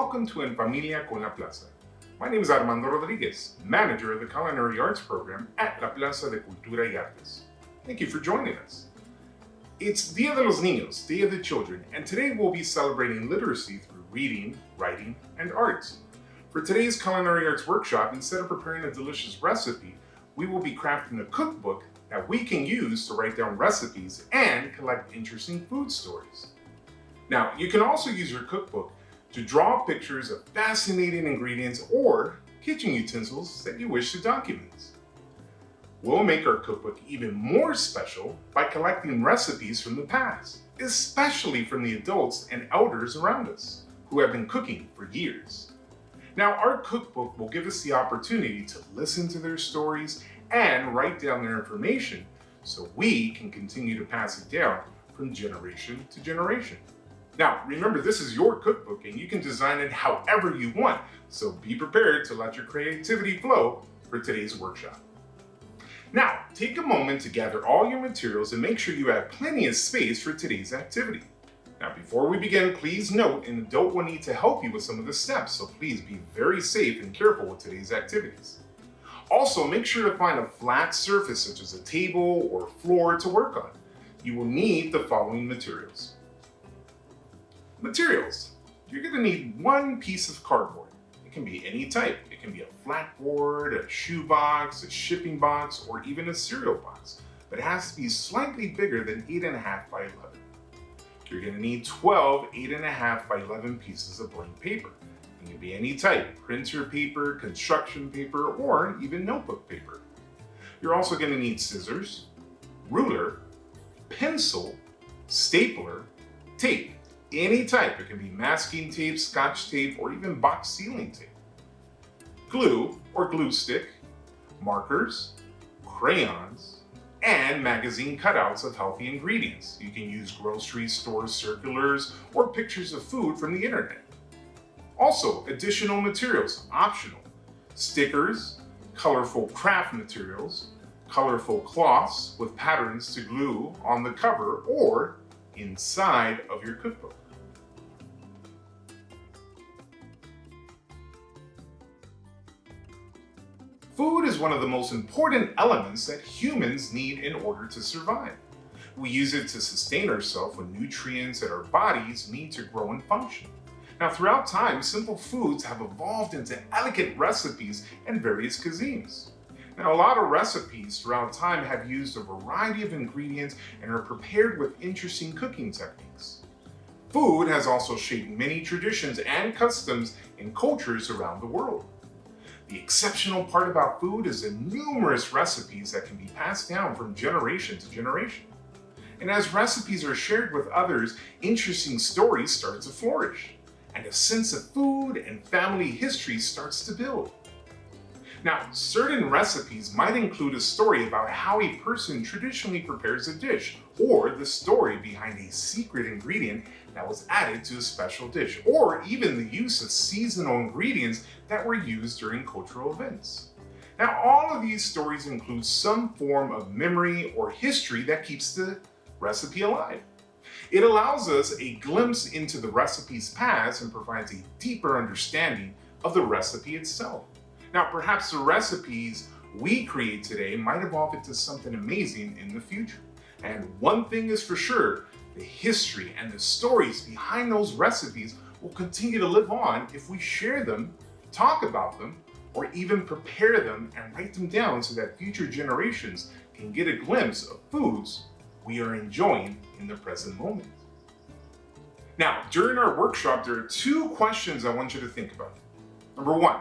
welcome to En Familia con la Plaza. My name is Armando Rodriguez, manager of the Culinary Arts program at La Plaza de Cultura y Artes. Thank you for joining us. It's Dia de los Niños, Day of the Children, and today we'll be celebrating literacy through reading, writing, and arts. For today's Culinary Arts workshop, instead of preparing a delicious recipe, we will be crafting a cookbook that we can use to write down recipes and collect interesting food stories. Now, you can also use your cookbook to draw pictures of fascinating ingredients or kitchen utensils that you wish to document. We'll make our cookbook even more special by collecting recipes from the past, especially from the adults and elders around us who have been cooking for years. Now, our cookbook will give us the opportunity to listen to their stories and write down their information so we can continue to pass it down from generation to generation. Now, remember, this is your cookbook and you can design it however you want, so be prepared to let your creativity flow for today's workshop. Now, take a moment to gather all your materials and make sure you have plenty of space for today's activity. Now, before we begin, please note an adult will need to help you with some of the steps, so please be very safe and careful with today's activities. Also, make sure to find a flat surface such as a table or floor to work on. You will need the following materials. Materials. You're going to need one piece of cardboard. It can be any type. It can be a flat board, a shoe box, a shipping box, or even a cereal box, but it has to be slightly bigger than 8.5 by 11. You're going to need 12 8.5 by 11 pieces of blank paper. It can be any type, printer paper, construction paper, or even notebook paper. You're also going to need scissors, ruler, pencil, stapler, tape, any type. It can be masking tape, scotch tape, or even box sealing tape. Glue or glue stick, markers, crayons, and magazine cutouts of healthy ingredients. You can use grocery store circulars or pictures of food from the internet. Also, additional materials, optional. Stickers, colorful craft materials, colorful cloths with patterns to glue on the cover or inside of your cookbook. Food is one of the most important elements that humans need in order to survive. We use it to sustain ourselves with nutrients that our bodies need to grow and function. Now, throughout time, simple foods have evolved into elegant recipes and various cuisines. Now, a lot of recipes throughout time have used a variety of ingredients and are prepared with interesting cooking techniques. Food has also shaped many traditions and customs in cultures around the world. The exceptional part about food is the numerous recipes that can be passed down from generation to generation. And as recipes are shared with others, interesting stories start to flourish, and a sense of food and family history starts to build. Now, certain recipes might include a story about how a person traditionally prepares a dish, or the story behind a secret ingredient that was added to a special dish, or even the use of seasonal ingredients that were used during cultural events. Now, all of these stories include some form of memory or history that keeps the recipe alive. It allows us a glimpse into the recipe's past and provides a deeper understanding of the recipe itself. Now, perhaps the recipes we create today might evolve into something amazing in the future. And one thing is for sure, the history and the stories behind those recipes will continue to live on if we share them, talk about them, or even prepare them and write them down so that future generations can get a glimpse of foods we are enjoying in the present moment. Now, during our workshop, there are 2 questions I want you to think about. Number 1,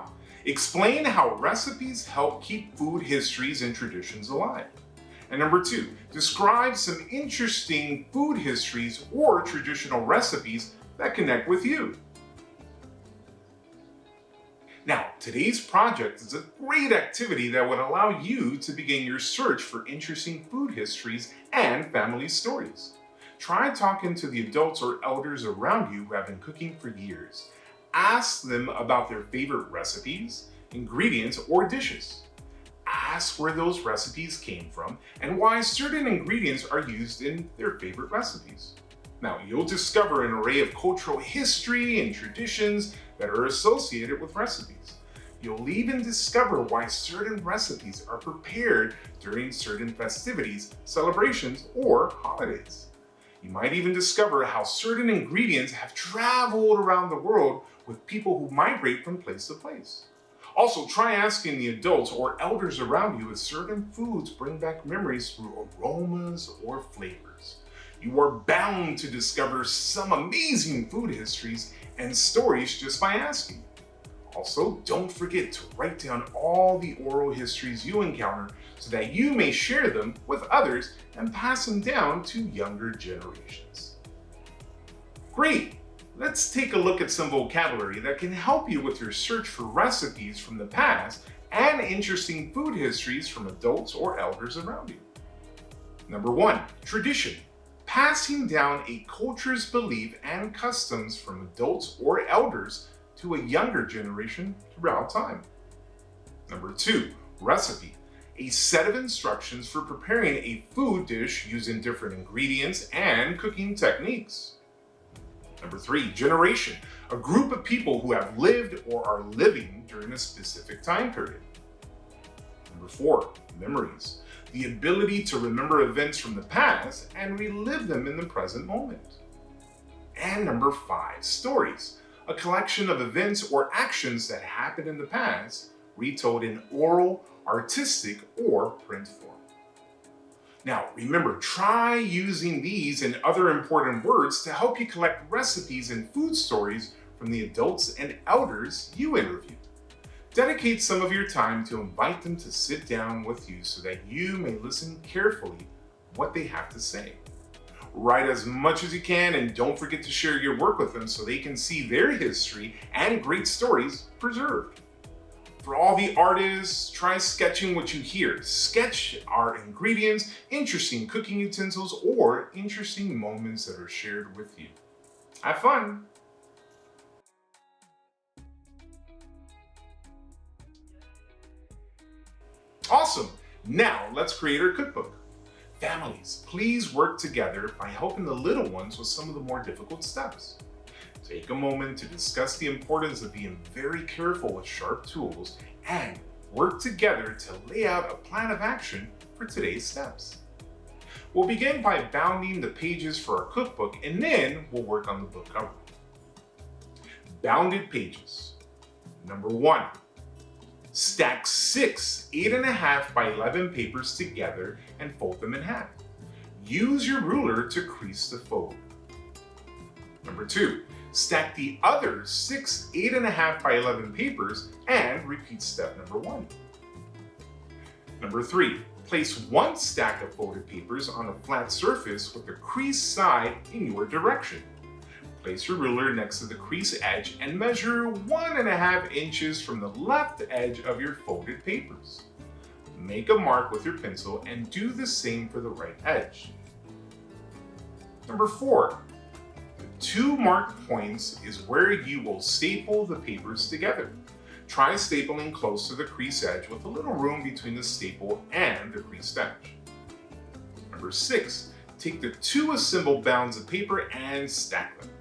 explain how recipes help keep food histories and traditions alive. And number 2, describe some interesting food histories or traditional recipes that connect with you. Now, today's project is a great activity that would allow you to begin your search for interesting food histories and family stories. Try talking to the adults or elders around you who have been cooking for years. Ask them about their favorite recipes, ingredients, or dishes. Ask where those recipes came from and why certain ingredients are used in their favorite recipes. Now, you'll discover an array of cultural history and traditions that are associated with recipes. You'll even discover why certain recipes are prepared during certain festivities, celebrations, or holidays. You might even discover how certain ingredients have traveled around the world with people who migrate from place to place. Also, try asking the adults or elders around you if certain foods bring back memories through aromas or flavors. You are bound to discover some amazing food histories and stories just by asking. Also, don't forget to write down all the oral histories you encounter so that you may share them with others and pass them down to younger generations. Great! Let's take a look at some vocabulary that can help you with your search for recipes from the past and interesting food histories from adults or elders around you. Number 1, tradition. Passing down a culture's belief and customs from adults or elders to a younger generation throughout time. Number 2, recipe. A set of instructions for preparing a food dish using different ingredients and cooking techniques. Number 3, generation. A group of people who have lived or are living during a specific time period. Number 4, memories. The ability to remember events from the past and relive them in the present moment. And number 5, stories. A collection of events or actions that happened in the past, retold in oral, artistic, or print form. Now, remember, try using these and other important words to help you collect recipes and food stories from the adults and elders you interview. Dedicate some of your time to invite them to sit down with you so that you may listen carefully what they have to say. Write as much as you can and don't forget to share your work with them so they can see their history and great stories preserved. For all the artists, try sketching what you hear. Sketch our ingredients, interesting cooking utensils, or interesting moments that are shared with you. Have fun! Awesome! Now let's create our cookbook. Families, please work together by helping the little ones with some of the more difficult steps. Take a moment to discuss the importance of being very careful with sharp tools and work together to lay out a plan of action for today's steps. We'll begin by bounding the pages for our cookbook and then we'll work on the book cover. Bounded pages. Number 1. Stack 6 8.5 by 11 papers together and fold them in half. Use your ruler to crease the fold. Number 2. Stack the other 6 8.5 by 11 papers and repeat step number 1. Number 3. Place one stack of folded papers on a flat surface with the creased side in your direction. Place your ruler next to the crease edge and measure 1.5 inches from the left edge of your folded papers. Make a mark with your pencil and do the same for the right edge. Number 4. The 2 marked points is where you will staple the papers together. Try stapling close to the crease edge with a little room between the staple and the creased edge. Number 6. Take the 2 assembled bounds of paper and stack them.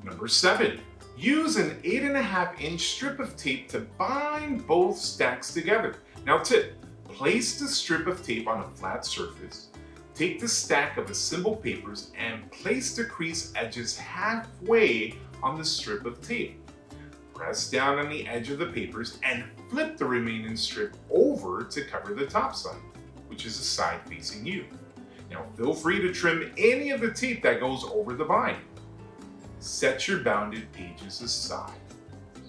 Number 7. Use an 8.5 inch strip of tape to bind both stacks together. Now tip, place the strip of tape on a flat surface. Take the stack of assembled papers and place the crease edges halfway on the strip of tape. Press down on the edge of the papers and flip the remaining strip over to cover the top side, which is the side facing you. Now feel free to trim any of the tape that goes over the bind. Set your bounded pages aside.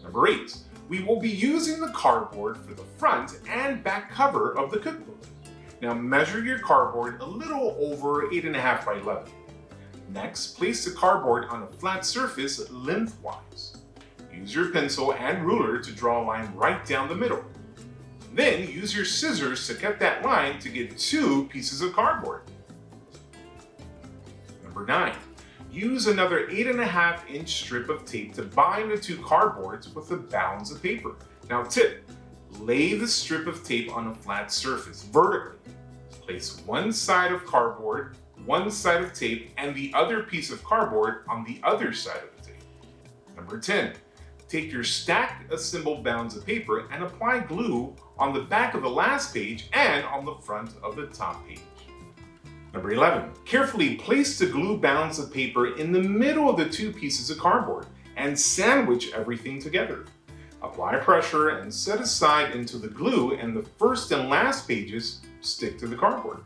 Number 8. We will be using the cardboard for the front and back cover of the cookbook. Now measure your cardboard a little over 8.5 by 11. Next, place the cardboard on a flat surface lengthwise. Use your pencil and ruler to draw a line right down the middle. Then use your scissors to cut that line to get 2 pieces of cardboard. Number 9. Use another 8.5 inch strip of tape to bind the 2 cardboards with the bounds of paper. Now tip, lay the strip of tape on a flat surface vertically. Place one side of cardboard, one side of tape and the other piece of cardboard on the other side of the tape. Number 10. Take your stacked assembled bounds of paper and apply glue on the back of the last page and on the front of the top page. Number 11. Carefully place the glue bounds of paper in the middle of the two pieces of cardboard and sandwich everything together. Apply pressure and set aside until the glue and the first and last pages stick to the cardboard.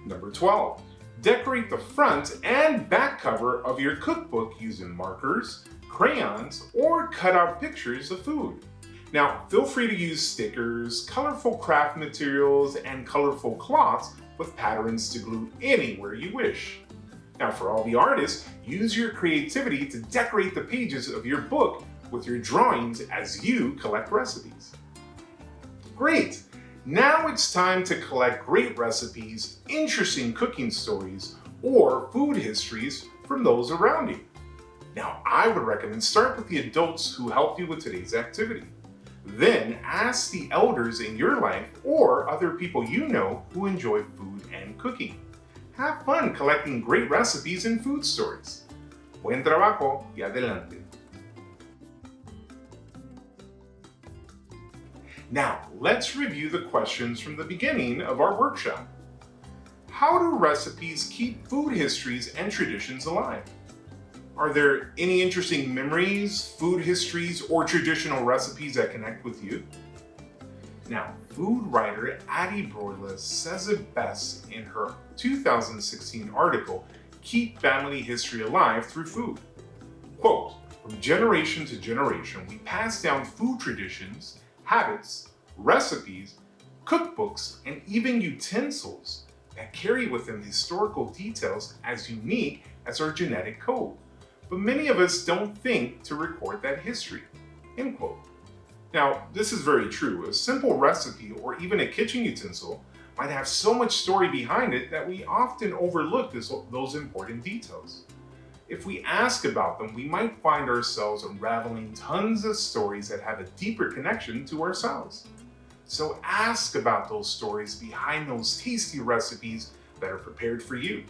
Number 12. Decorate the front and back cover of your cookbook using markers, crayons, or cut-out pictures of food. Now, feel free to use stickers, colorful craft materials, and colorful cloths with patterns to glue anywhere you wish. Now, for all the artists, use your creativity to decorate the pages of your book with your drawings as you collect recipes. Great! Now it's time to collect great recipes, interesting cooking stories, or food histories from those around you. Now, I would recommend start with the adults who helped you with today's activity. Then ask the elders in your life or other people you know who enjoy food and cooking. Have fun collecting great recipes and food stories. Buen trabajo y adelante. Now, let's review the questions from the beginning of our workshop. How do recipes keep food histories and traditions alive? Are there any interesting memories, food histories, or traditional recipes that connect with you? Now, food writer Addie Broyles says it best in her 2016 article, Keep Family History Alive Through Food. Quote, from generation to generation, we pass down food traditions, habits, recipes, cookbooks, and even utensils that carry with them historical details as unique as our genetic code. But many of us don't think to record that history. End quote. Now, this is very true. A simple recipe or even a kitchen utensil might have so much story behind it that we often overlook those important details. If we ask about them, we might find ourselves unraveling tons of stories that have a deeper connection to ourselves. So ask about those stories behind those tasty recipes that are prepared for you.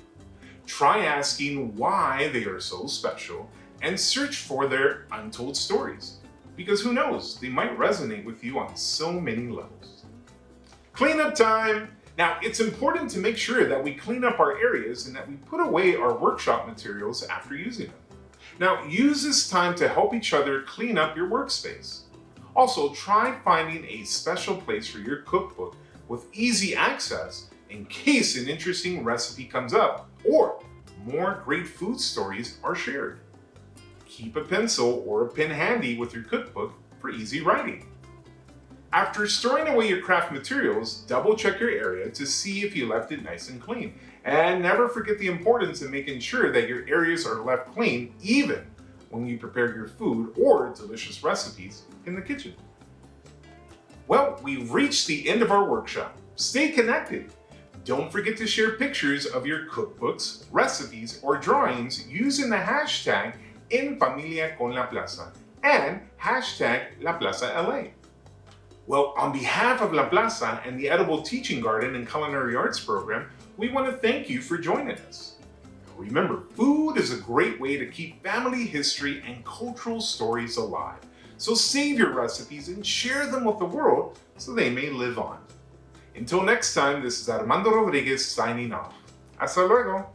Try asking why they are so special and search for their untold stories. Because who knows, they might resonate with you on so many levels. Cleanup time! Now, it's important to make sure that we clean up our areas and that we put away our workshop materials after using them. Now, use this time to help each other clean up your workspace. Also, try finding a special place for your cookbook with easy access in case an interesting recipe comes up or more great food stories are shared. Keep a pencil or a pen handy with your cookbook for easy writing. After storing away your craft materials, double check your area to see if you left it nice and clean. And never forget the importance of making sure that your areas are left clean even when you prepare your food or delicious recipes in the kitchen. Well, we've reached the end of our workshop. Stay connected. Don't forget to share pictures of your cookbooks, recipes, or drawings using the hashtag En Familia con la Plaza and hashtag La Plaza LA. Well, on behalf of La Plaza and the Edible Teaching Garden and Culinary Arts Program, we want to thank you for joining us. Remember, food is a great way to keep family history and cultural stories alive. So save your recipes and share them with the world so they may live on. Until next time, this is Armando Rodriguez signing off. Hasta luego.